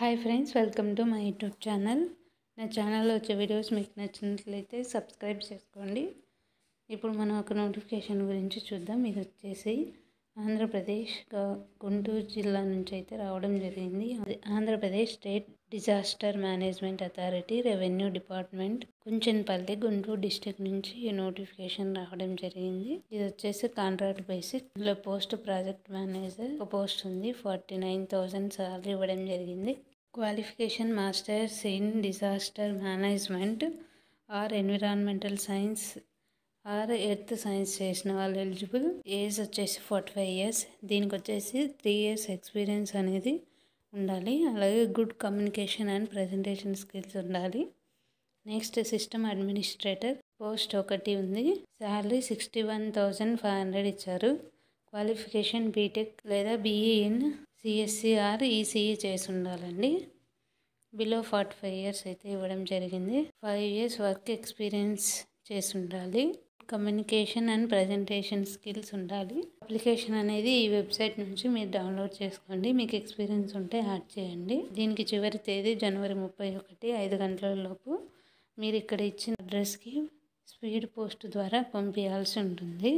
Hi friends, welcome to my YouTube channel. నా ఛానల్లో వచ్చే వీడియోస్ మీకు నచ్చినట్లయితే సబ్స్క్రైబ్ చేసుకోండి. ఇప్పుడు మనం ఒక నోటిఫికేషన్ గురించి చూద్దాం. ఇది వచ్చేసి ఆంధ్రప్రదేశ్ గుంటూరు జిల్లా నుంచి అయితే రావడం జరిగింది. Andhra Pradesh state disaster management authority revenue department Kunchanapalli Guntur district నుంచి ఈ నోటిఫికేషన్ రావడం జరిగింది. ఇది వచ్చేసి కాంట్రాక్ట్ బేసిక్. ఇందులో పోస్ట్ ప్రాజెక్ట్ మేనేజర్ ఒక పోస్ట్ ఉంది. 49,000 సాలరీ ఇవ్వడం జరిగింది. Qualification masters in disaster management or environmental science or earth science చేసిన వాళ్ళు ఎలిజిబుల్. ఏజ్ వచ్చేసి 45 years. దీనికి వచ్చేసి 3 years ఎక్స్పీరియన్స్ అనేది ఉండాలి. అలాగే good communication and presentation skills ఉండాలి. నెక్స్ట్ సిస్టమ్ అడ్మినిస్ట్రేటర్ పోస్ట్ ఒకటి ఉంది. శాలరీ 61,500 ఇచ్చారు. క్వాలిఫికేషన్ బీటెక్ లేదా BE in CSC or ECE చేసి ఉండాలండి. బిలో 45 years అయితే ఇవ్వడం జరిగింది. 5 years వర్క్ ఎక్స్పీరియన్స్ చేసి ఉండాలి. కమ్యూనికేషన్ అండ్ ప్రజెంటేషన్ స్కిల్స్ ఉండాలి. అప్లికేషన్ అనేది ఈ వెబ్సైట్ నుంచి మీరు డౌన్లోడ్ చేసుకోండి. మీకు ఎక్స్పీరియన్స్ ఉంటే యాడ్ చేయండి. దీనికి చివరి తేదీ January 31, 5 గంటల లోపు మీరు ఇక్కడ ఇచ్చిన అడ్రస్కి స్పీడ్ పోస్ట్ ద్వారా పంపించాల్సి ఉంటుంది.